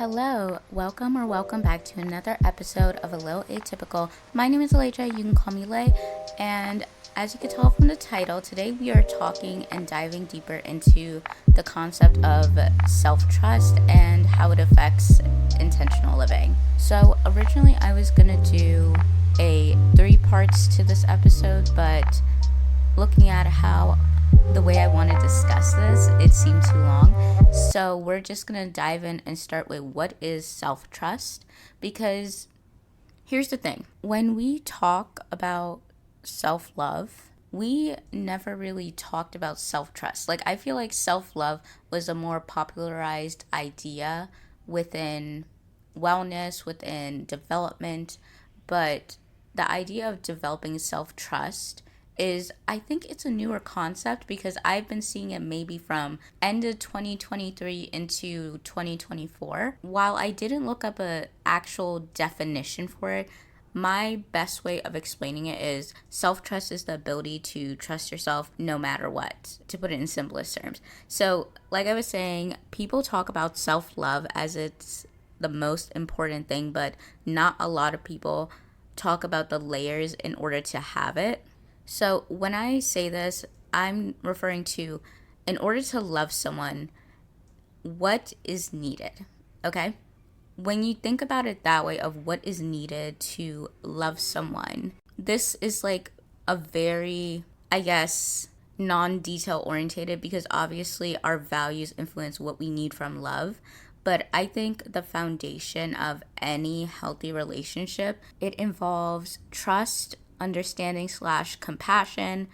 Hello, welcome back to another episode of A Little Atypical. My name is Elijah, you can call me Lay, and as you can tell from the title, today we are talking and diving deeper into the concept of self-trust and how it affects intentional living. So originally I was gonna do a 3 parts to this episode, but looking at how the way I want to discuss this, it seemed too long. So we're just going to dive in and start with what is self-trust, because here's the thing. When we talk about self-love, we never really talked about self-trust. Like, I feel like self-love was a more popularized idea within wellness, within development, but the idea of developing self-trust is, I think it's a newer concept because I've been seeing it maybe from end of 2023 into 2024. While I didn't look up an actual definition for it, my best way of explaining it is self-trust is the ability to trust yourself no matter what, to put it in simplest terms. So, like I was saying, people talk about self-love as it's the most important thing, but not a lot of people talk about the layers in order to have it. So when I say this, I'm referring to, in order to love someone, what is needed, okay? When you think about it that way of what is needed to love someone, this is like a very, I guess, non-detail orientated, because obviously our values influence what we need from love. But I think the foundation of any healthy relationship, it involves trust, understanding / compassion,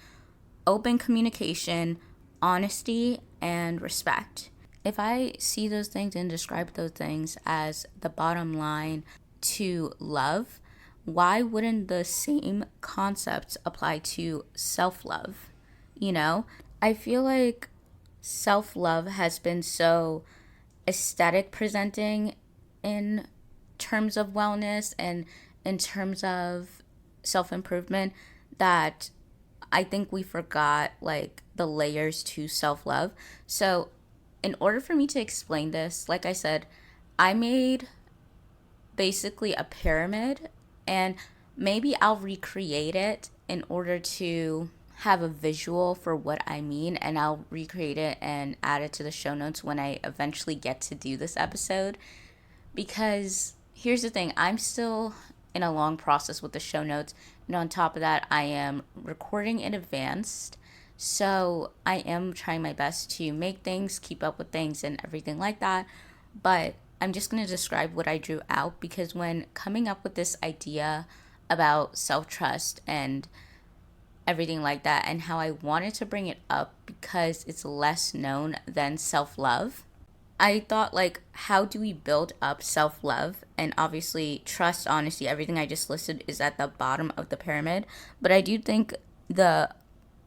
open communication, honesty, and respect. If I see those things and describe those things as the bottom line to love, why wouldn't the same concepts apply to self-love? You know, I feel like self-love has been so aesthetic presenting in terms of wellness and in terms of self-improvement that I think we forgot like the layers to self-love. So in order for me to explain this, like I said, I made basically a pyramid, and maybe I'll recreate it in order to have a visual for what I mean, and I'll recreate it and add it to the show notes when I eventually get to do this episode. Because here's the thing, I'm still in a long process with the show notes, and on top of that, I am recording in advance. So I am trying my best to make things, keep up with things, and everything like that. But I'm just going to describe what I drew out, because when coming up with this idea about self-trust and everything like that, and how I wanted to bring it up because it's less known than self-love, I thought, like, how do we build up self-love? And obviously trust, honesty, everything I just listed is at the bottom of the pyramid. But I do think the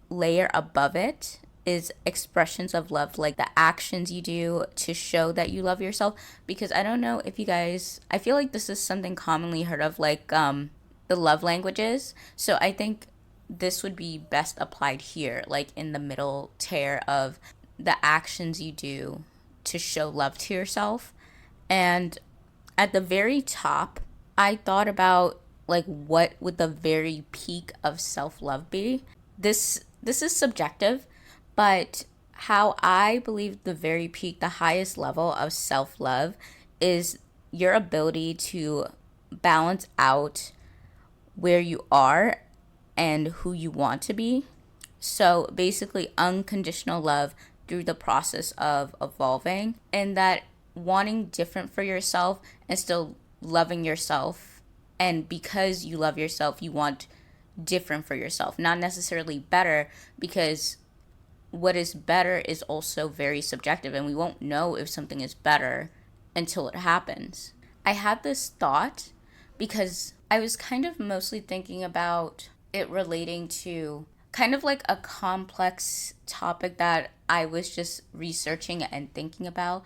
layer above it is expressions of love, like the actions you do to show that you love yourself. Because I don't know if you guys, I feel like this is something commonly heard of, like the love languages. So I think this would be best applied here, like in the middle tier of the actions you do to show love to yourself. And at the very top, I thought about like what would the very peak of self-love be. This is subjective, but how I believe the very peak, the highest level of self-love is your ability to balance out where you are and who you want to be. So basically unconditional love through the process of evolving, and that wanting different for yourself and still loving yourself. And because you love yourself, you want different for yourself, not necessarily better, because what is better is also very subjective, and we won't know if something is better until it happens. I had this thought because I was kind of mostly thinking about it relating to kind of like a complex topic that I was just researching and thinking about.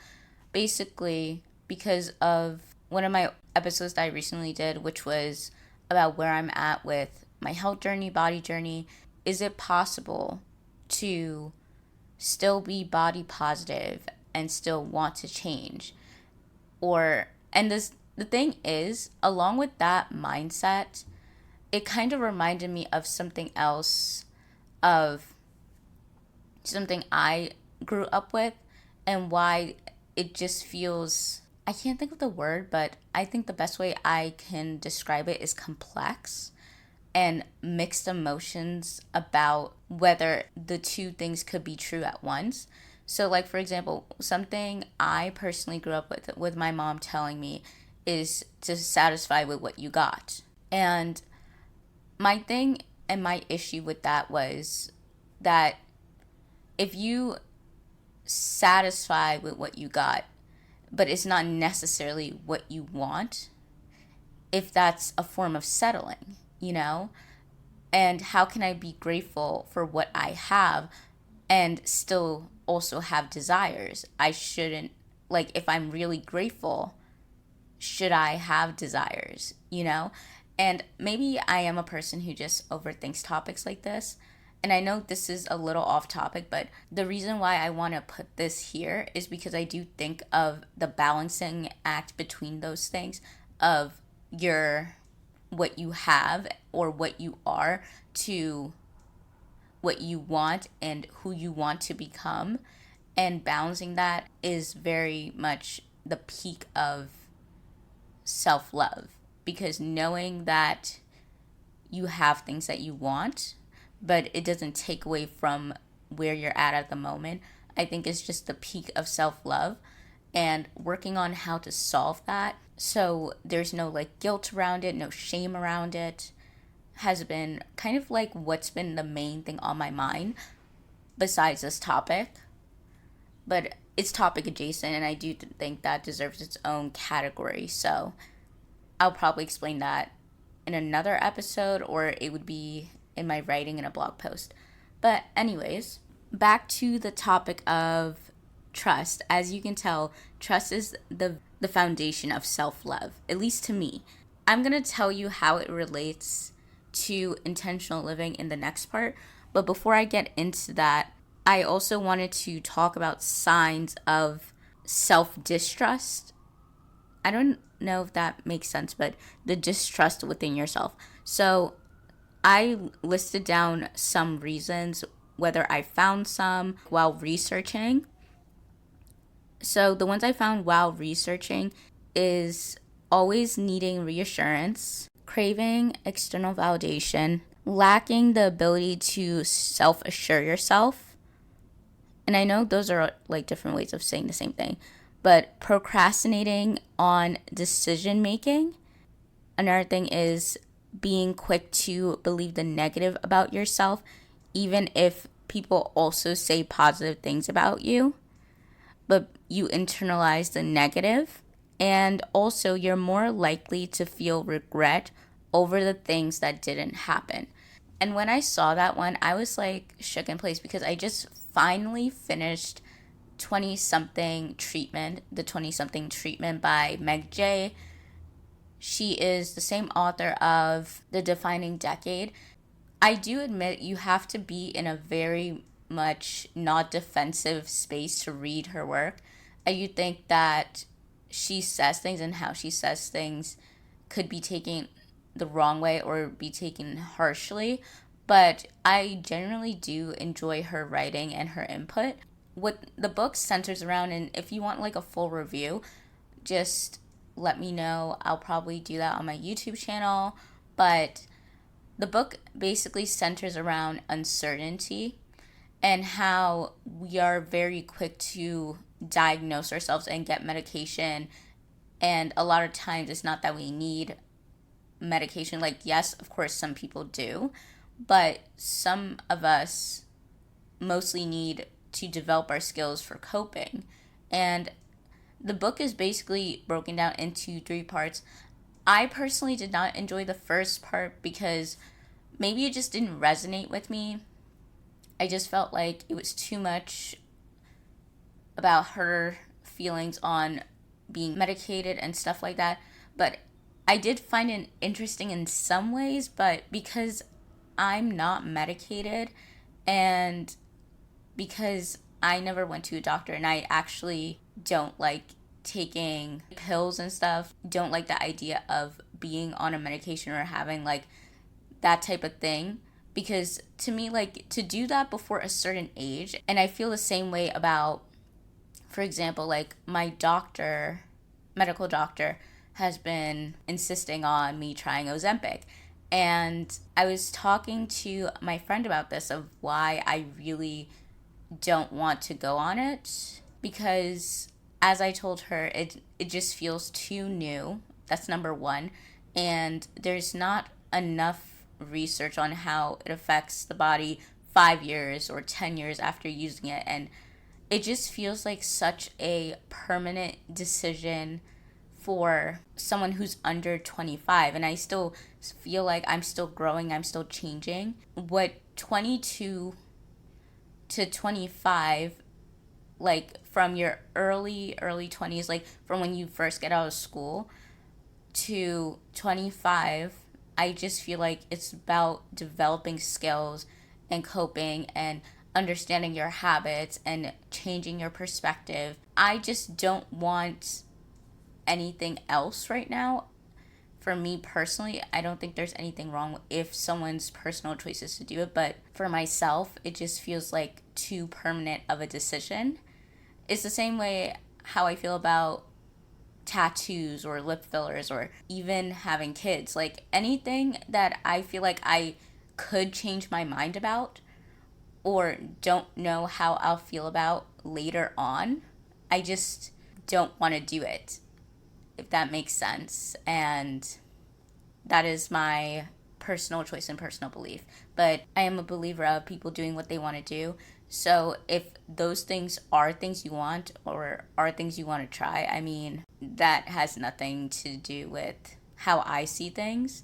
Basically, because of one of my episodes that I recently did, which was about where I'm at with my health journey, body journey. Is it possible to still be body positive and still want to change? And the thing is, along with that mindset, it kind of reminded me of something else, of something I grew up with, and why it just feels, I can't think of the word, but I think the best way I can describe it is complex and mixed emotions about whether the two things could be true at once. So, like, for example, something I personally grew up with my mom telling me, is to satisfy with what you got. And my thing and my issue with that was that if you satisfy with what you got, but it's not necessarily what you want, if that's a form of settling, you know? And how can I be grateful for what I have and still also have desires? I shouldn't, like, if I'm really grateful, should I have desires, you know? And maybe I am a person who just overthinks topics like this. And I know this is a little off topic, but the reason why I want to put this here is because I do think of the balancing act between those things, of your, what you have or what you are, to what you want and who you want to become. And balancing that is very much the peak of self love, because knowing that you have things that you want, but it doesn't take away from where you're at the moment, I think is just the peak of self love. And working on how to solve that, so there's no like guilt around it, no shame around it, has been kind of like what's been the main thing on my mind besides this topic. But it's topic adjacent, and I do think that deserves its own category. So I'll probably explain that in another episode, or it would be in my writing in a blog post. But anyways, back to the topic of trust. As you can tell, trust is the foundation of self-love, at least to me. I'm going to tell you how it relates to intentional living in the next part. But before I get into that, I also wanted to talk about signs of self-distrust. I don't know if that makes sense, but the distrust within yourself. So I listed down some reasons, whether I found some while researching. So the ones I found while researching is always needing reassurance, craving external validation, lacking the ability to self-assure yourself. And I know those are like different ways of saying the same thing, but procrastinating on decision making. Another thing is being quick to believe the negative about yourself, even if people also say positive things about you, but you internalize the negative. And also, you're more likely to feel regret over the things that didn't happen. And when I saw that one, I was like shook in place, because I just finally finished 20 something treatment, the 20 something treatment by Meg J. She is the same author of The Defining Decade. I do admit you have to be in a very much not defensive space to read her work. I do think that she says things, and how she says things could be taken the wrong way or be taken harshly. But I generally do enjoy her writing and her input. What the book centers around, and if you want like a full review, just let me know. I'll probably do that on my YouTube channel. But the book basically centers around uncertainty, and how we are very quick to diagnose ourselves and get medication. And a lot of times it's not that we need medication. Like, yes, of course, some people do, but some of us mostly need to develop our skills for coping. And the book is basically broken down into three parts. I personally did not enjoy the first part because maybe it just didn't resonate with me. I just felt like it was too much about her feelings on being medicated and stuff like that. But I did find it interesting in some ways, but because I'm not medicated, and because I never went to a doctor, and I actually don't like taking pills and stuff, don't like the idea of being on a medication or having like that type of thing. Because to me, like, to do that before a certain age, and I feel the same way about, for example, like my medical doctor, has been insisting on me trying Ozempic. And I was talking to my friend about this, of why I really don't want to go on it, because as I told her, it just feels too new. That's number one. And there's not enough research on how it affects the body 5 years or 10 years after using it. And it just feels like such a permanent decision for someone who's under 25. And I still feel like I'm still growing, I'm still changing. What 22 to 25, like from your early 20s, like from when you first get out of school to 25, I just feel like it's about developing skills and coping and understanding your habits and changing your perspective. I just don't want anything else right now. For me personally, I don't think there's anything wrong if someone's personal choices to do it, but for myself, it just feels like too permanent of a decision. It's the same way how I feel about tattoos or lip fillers or even having kids. Like anything that I feel like I could change my mind about or don't know how I'll feel about later on, I just don't want to do it, if that makes sense. And that is my personal choice and personal belief. But I am a believer of people doing what they want to do. So if those things are things you want or are things you want to try, I mean, that has nothing to do with how I see things.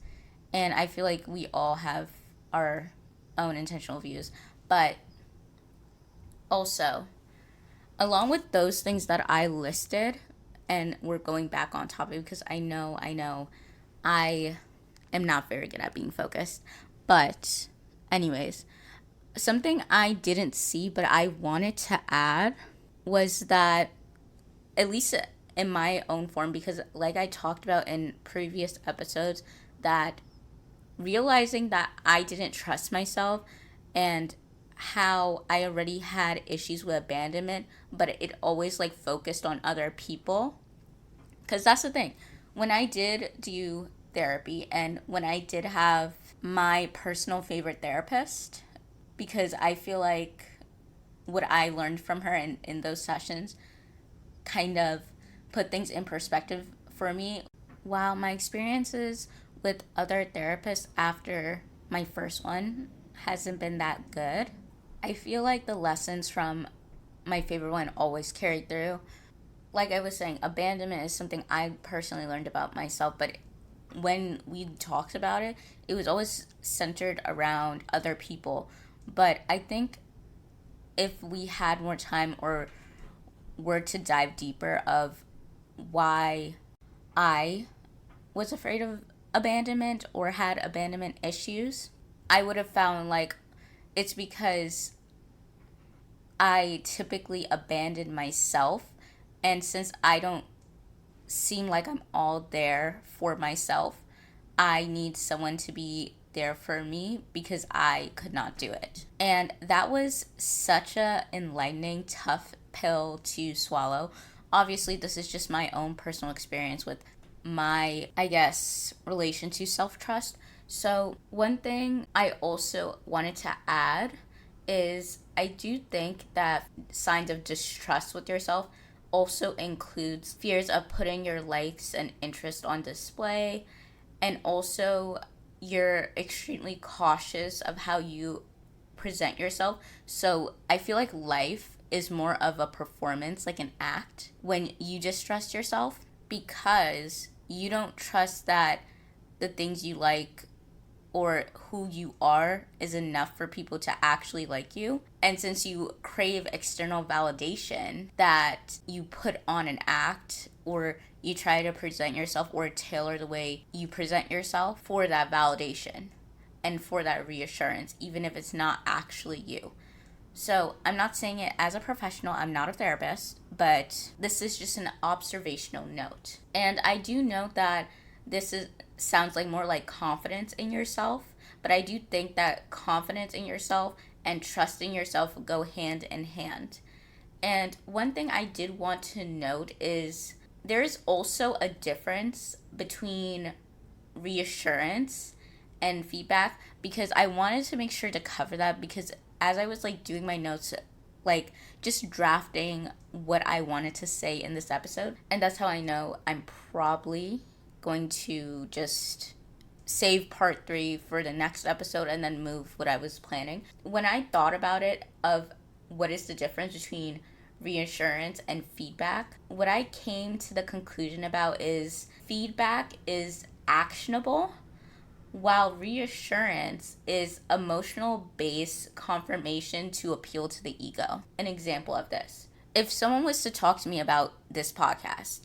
And I feel like we all have our own intentional views. But also, along with those things that I listed, and we're going back on topic because I know I am not very good at being focused. But anyways, something I didn't see but I wanted to add was that, at least in my own form, because like I talked about in previous episodes, that realizing that I didn't trust myself and how I already had issues with abandonment, but it always like focused on other people. Because that's the thing. When I did do therapy and when I did have my personal favorite therapist, because I feel like what I learned from her in those sessions kind of put things in perspective for me. While my experiences with other therapists after my first one hasn't been that good, I feel like the lessons from my favorite one always carried through. Like I was saying, abandonment is something I personally learned about myself, but when we talked about it, it was always centered around other people. But I think if we had more time or were to dive deeper of why I was afraid of abandonment or had abandonment issues, I would have found like it's because I typically abandon myself. And since I don't seem like I'm all there for myself, I need someone to be there for me because I could not do it. And that was such a enlightening, tough pill to swallow. Obviously, this is just my own personal experience with my, I guess, relation to self-trust. So one thing I also wanted to add is I do think that signs of distrust with yourself also includes fears of putting your likes and interest on display, and also you're extremely cautious of how you present yourself. So I feel like life is more of a performance, like an act, when you distrust yourself, because you don't trust that the things you like or who you are is enough for people to actually like you. And since you crave external validation, that you put on an act or you try to present yourself or tailor the way you present yourself for that validation and for that reassurance, even if it's not actually you. So I'm not saying it as a professional, I'm not a therapist, but this is just an observational note. And I do note that this is sounds like more like confidence in yourself, but I do think that confidence in yourself and trusting yourself go hand in hand. And one thing I did want to note is there's also a difference between reassurance and feedback, because I wanted to make sure to cover that, because as I was like doing my notes, like just drafting what I wanted to say in this episode, and that's how I know I'm probably going to just save part 3 for the next episode and then move what I was planning. When I thought about it, of what is the difference between reassurance and feedback, what I came to the conclusion about is feedback is actionable, while reassurance is emotional based confirmation to appeal to the ego. An example of this: if someone was to talk to me about this podcast,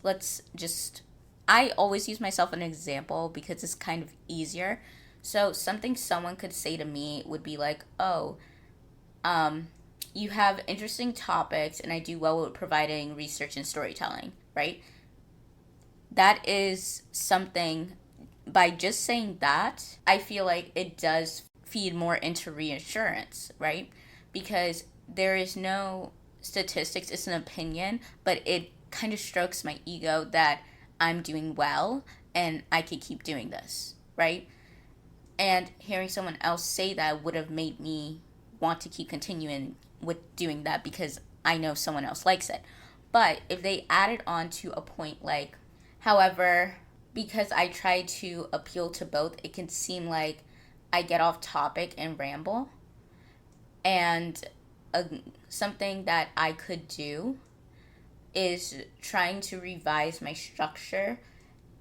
I always use myself as an example because it's kind of easier. So something someone could say to me would be like, oh, you have interesting topics and I do well with providing research and storytelling, right? That is something, by just saying that, I feel like it does feed more into reassurance, right? Because there is no statistics, it's an opinion, but it kind of strokes my ego that I'm doing well and I could keep doing this, right? And hearing someone else say that would have made me want to keep continuing with doing that because I know someone else likes it. But if they added on to a point like, however, because I try to appeal to both, it can seem like I get off topic and ramble. And something that I could do is trying to revise my structure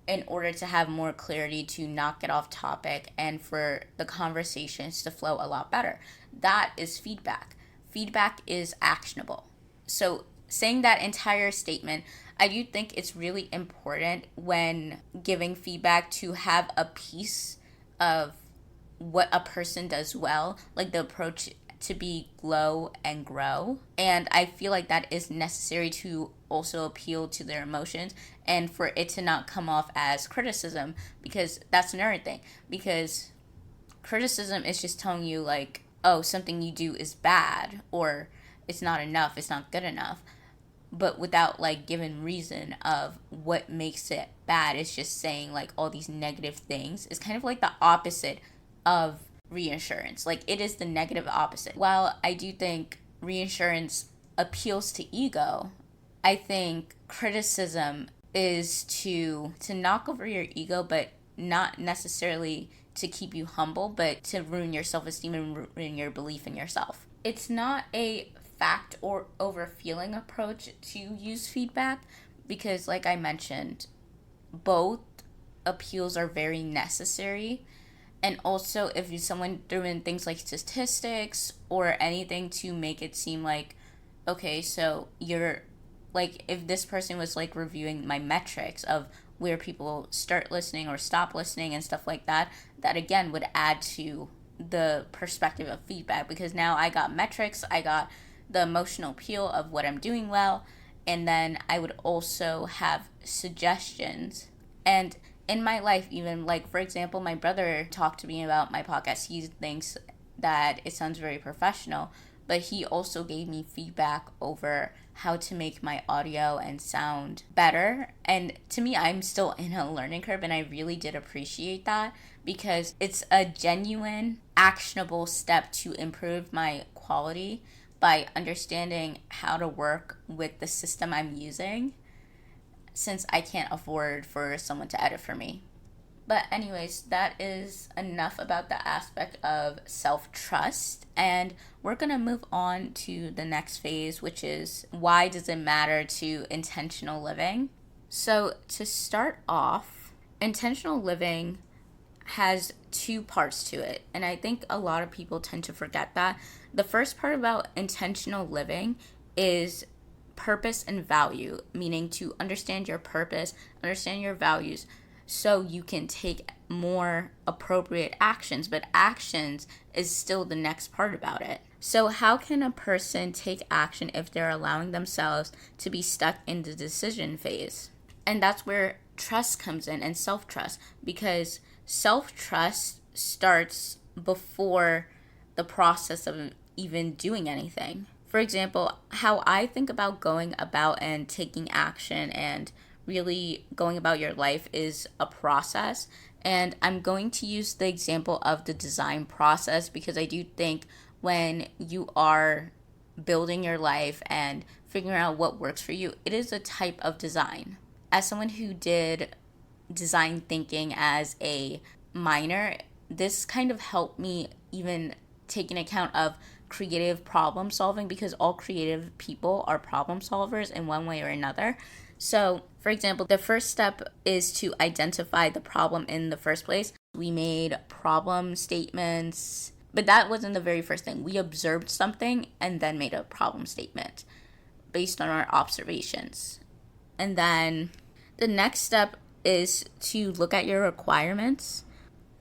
in order to have more clarity, to not get off topic, and for the conversations to flow a lot better. That is feedback. Feedback is actionable. So saying that entire statement, I do think it's really important when giving feedback to have a piece of what a person does well, like the approach to be glow and grow. And I feel like that is necessary to also appeal to their emotions and for it to not come off as criticism, because that's another thing. Because criticism is just telling you, like, oh, something you do is bad, or it's not enough, it's not good enough, but without like giving reason of what makes it bad. It's just saying like all these negative things. It's kind of like the opposite of reassurance. Like, it is the negative opposite. While I do think reassurance appeals to ego, I think criticism is to knock over your ego, but not necessarily to keep you humble, but to ruin your self-esteem and ruin your belief in yourself. It's not a fact or over feeling approach to use feedback, because like I mentioned, both appeals are very necessary. And also, if someone threw in things like statistics or anything to make it seem like, okay, so you're like, if this person was like reviewing my metrics of where people start listening or stop listening and stuff like that, that again would add to the perspective of feedback, because now I got metrics, I got the emotional appeal of what I'm doing well, and then I would also have suggestions. And in my life, even, like, for example, my brother talked to me about my podcast. He thinks that it sounds very professional, but he also gave me feedback over how to make my audio and sound better. And to me, I'm still in a learning curve, and I really did appreciate that, because it's a genuine, actionable step to improve my quality by understanding how to work with the system I'm using, since I can't afford for someone to edit for me. But anyways, that is enough about the aspect of self-trust. And we're going to move on to the next phase, which is, why does it matter to intentional living? So to start off, intentional living has 2 parts to it. And I think a lot of people tend to forget that. The first part about intentional living is purpose and value, meaning to understand your purpose, understand your values, so you can take more appropriate actions. But actions is still the next part about it. So how can a person take action if they're allowing themselves to be stuck in the decision phase? And that's where trust comes in, and self-trust, because self-trust starts before the process of even doing anything. For example, how I think about going about and taking action and really going about your life is a process. And I'm going to use the example of the design process because I do think when you are building your life and figuring out what works for you, it is a type of design. As someone who did design thinking as a minor, this kind of helped me even take an account of creative problem solving, because all creative people are problem solvers in one way or another. So, for example, the first step is to identify the problem in the first place. We made problem statements, but that wasn't the very first thing. We observed something and then made a problem statement based on our observations. And then the next step is to look at your requirements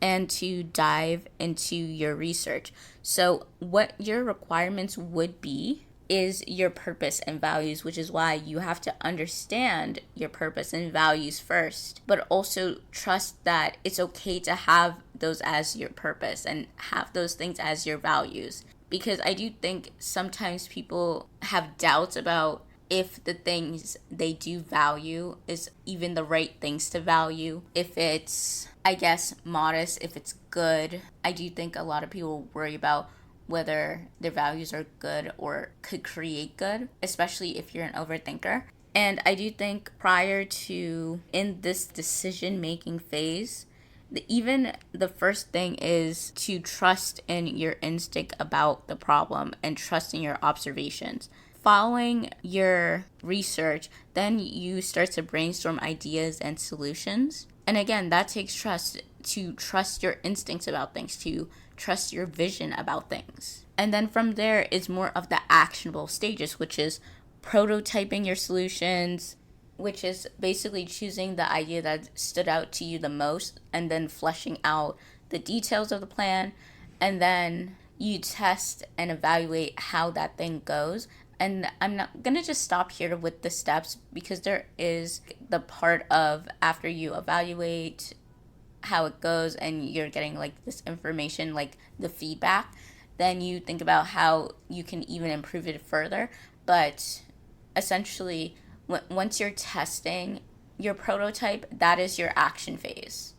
and to dive into your research. So what your requirements would be is your purpose and values, which is why you have to understand your purpose and values first, but also trust that it's okay to have those as your purpose and have those things as your values. Because I do think sometimes people have doubts about if the things they do value is even the right things to value, if it's, I guess, modest, if it's good. I do think a lot of people worry about whether their values are good or could create good, especially if you're an overthinker. And I do think prior to in this decision making phase, even the first thing is to trust in your instinct about the problem and trust in your observations. Following your research, then you start to brainstorm ideas and solutions. And again, that takes trust, to trust your instincts about things, to trust your vision about things. And then from there is more of the actionable stages, which is prototyping your solutions, which is basically choosing the idea that stood out to you the most and then fleshing out the details of the plan. And then you test and evaluate how that thing goes. And I'm not going to just stop here with the steps, because there is the part of after you evaluate how it goes and you're getting like this information, like the feedback, then you think about how you can even improve it further. But essentially, once you're testing your prototype, that is your action phase.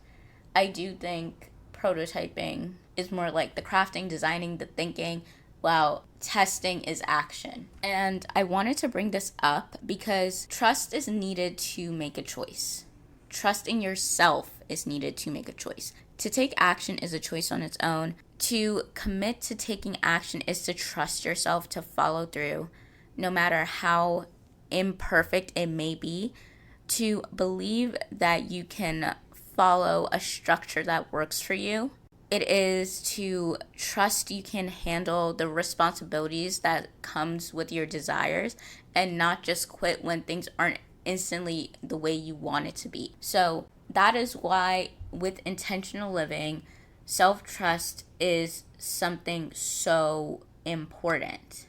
I do think prototyping is more like the crafting, designing, the thinking, while testing is action. And I wanted to bring this up because trust is needed to make a choice. Trust in yourself is needed to make a choice. To take action is a choice on its own. To commit to taking action is to trust yourself to follow through, no matter how imperfect it may be. To believe that you can follow a structure that works for you. It is to trust you can handle the responsibilities that comes with your desires and not just quit when things aren't instantly the way you want it to be. So that is why with intentional living, self-trust is something so important.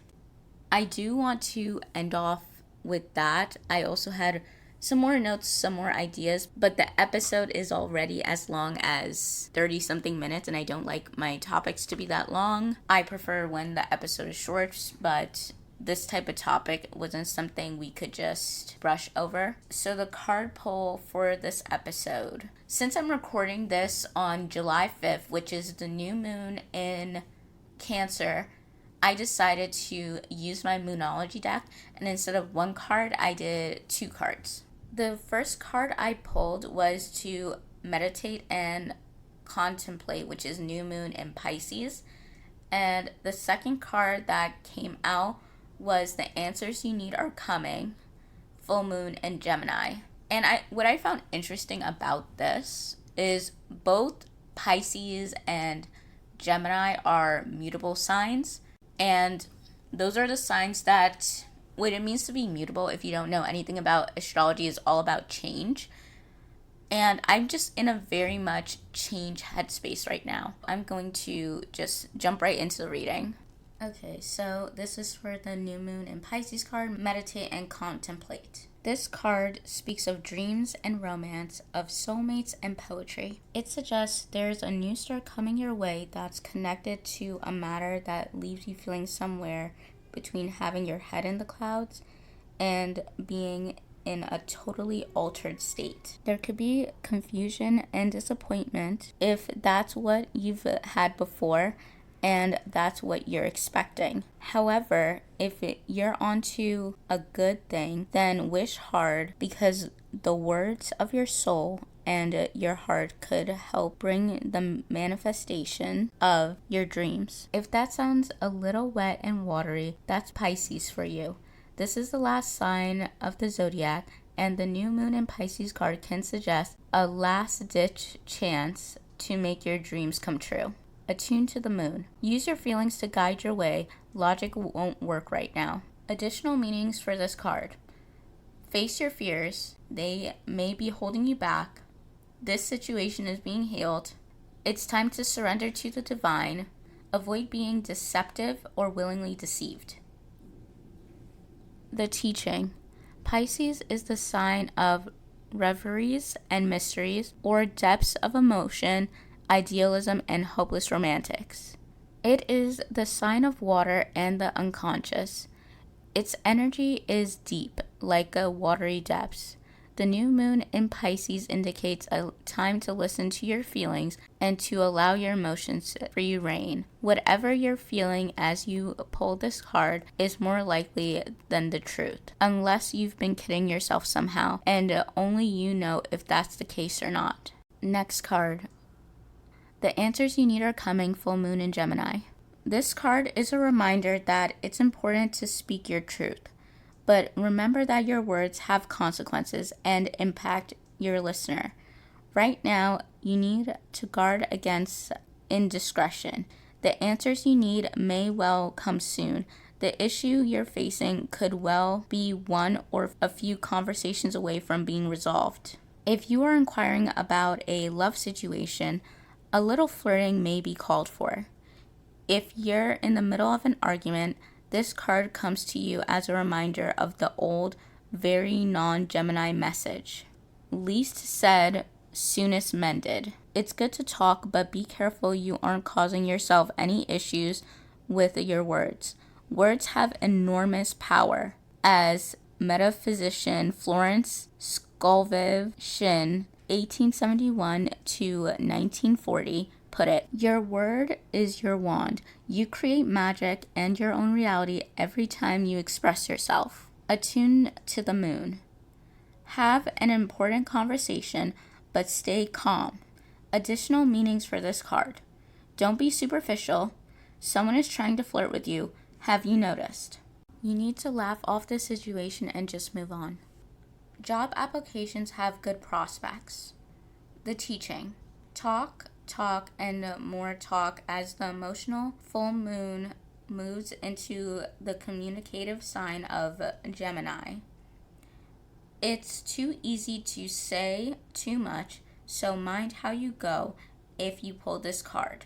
I do want to end off with that. I also had some more notes, some more ideas, but the episode is already as long as 30 something minutes, and I don't like my topics to be that long. I prefer when the episode is short, but this type of topic wasn't something we could just brush over. So the card pull for this episode, since I'm recording this on July 5th, which is the new moon in Cancer, I decided to use my moonology deck, and instead of one card, I did two cards. The first card I pulled was to meditate and contemplate, which is new moon in Pisces. And the second card that came out was the answers you need are coming, full moon in Gemini. And what I found interesting about this is both Pisces and Gemini are mutable signs. And those are the signs that what it means to be mutable, if you don't know anything about astrology, is all about change. And I'm just in a very much change headspace right now. I'm going to just jump right into the reading. Okay, so this is for the new moon in Pisces card, meditate and contemplate. This card speaks of dreams and romance, of soulmates and poetry. It suggests there's a new start coming your way that's connected to a matter that leaves you feeling somewhere between having your head in the clouds and being in a totally altered state. There could be confusion and disappointment if that's what you've had before and that's what you're expecting. However, if you're onto a good thing, then wish hard, because the words of your soul and your heart could help bring the manifestation of your dreams. If that sounds a little wet and watery, that's Pisces for you. This is the last sign of the zodiac, and the new moon in Pisces card can suggest a last-ditch chance to make your dreams come true. Attune to the moon. Use your feelings to guide your way. Logic won't work right now. Additional meanings for this card. Face your fears. They may be holding you back. This situation is being healed. It's time to surrender to the divine. Avoid being deceptive or willingly deceived. The teaching. Pisces is the sign of reveries and mysteries, or depths of emotion, idealism, and hopeless romantics. It is the sign of water and the unconscious. Its energy is deep, like a watery depths. The new moon in Pisces indicates a time to listen to your feelings and to allow your emotions to free rein. Whatever you're feeling as you pull this card is more likely than the truth, unless you've been kidding yourself somehow, and only you know if that's the case or not. Next card. The answers you need are coming, full moon in Gemini. This card is a reminder that it's important to speak your truth. But remember that your words have consequences and impact your listener. Right now, you need to guard against indiscretion. The answers you need may well come soon. The issue you're facing could well be one or a few conversations away from being resolved. If you are inquiring about a love situation, a little flirting may be called for. If you're in the middle of an argument, this card comes to you as a reminder of the old, very non-Gemini message. Least said, soonest mended. It's good to talk, but be careful you aren't causing yourself any issues with your words. Words have enormous power. As metaphysician Florence Scollvive Shinn, 1871 to 1940, put it, your word is your wand. You create magic and your own reality every time you express yourself. Attune to the moon. Have an important conversation, but stay calm. Additional meanings for this card. Don't be superficial. Someone is trying to flirt with you. Have you noticed? You need to laugh off the situation and just move on. Job applications have good prospects. The teaching. Talk, and more talk as the emotional full moon moves into the communicative sign of Gemini. It's too easy to say too much, so mind how you go if you pull this card.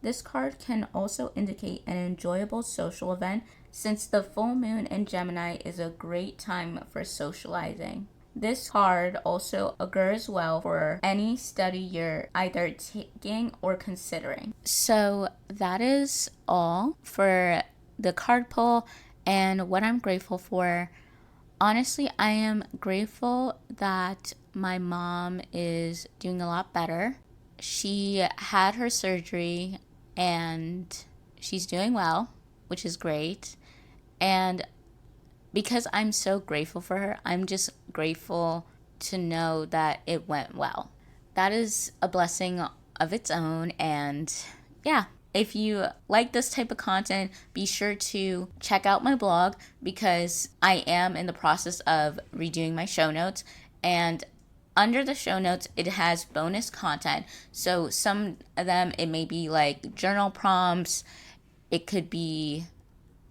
This card can also indicate an enjoyable social event, since the full moon in Gemini is a great time for socializing. This card also augurs well for any study you're either taking or considering. So that is all for the card pull and what I'm grateful for. Honestly, I am grateful that my mom is doing a lot better. She had her surgery and she's doing well, which is great. And because I'm so grateful for her, I'm just grateful to know that it went well. That is a blessing of its own. And yeah, if you like this type of content, be sure to check out my blog, because I am in the process of redoing my show notes. And under the show notes, it has bonus content. So some of them, it may be like journal prompts. It could be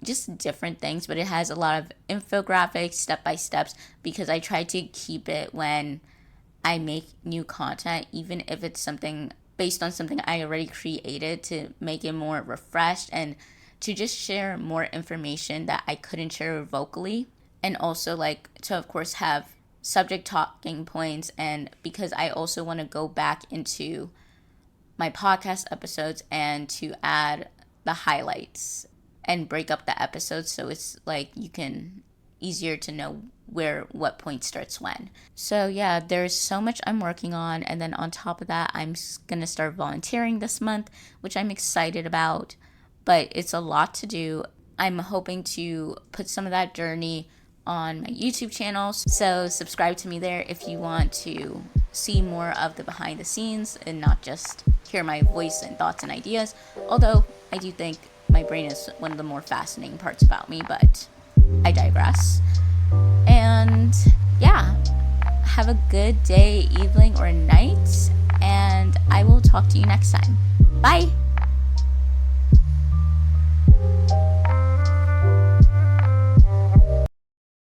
just different things, but it has a lot of infographics, step-by-steps, because I try to keep it when I make new content, even if it's something based on something I already created, to make it more refreshed and to just share more information that I couldn't share vocally. And also, like, to of course have subject talking points. And because I also want to go back into my podcast episodes and to add the highlights and break up the episodes so it's like you can easier to know what point starts when. So yeah, there's so much I'm working on, and then on top of that, I'm gonna start volunteering this month, which I'm excited about, but it's a lot to do. I'm hoping to put some of that journey on my YouTube channel, so subscribe to me there if you want to see more of the behind the scenes and not just hear my voice and thoughts and ideas, although I do think my brain is one of the more fascinating parts about me, but I digress. And yeah, have a good day, evening, or night, and I will talk to you next time. Bye!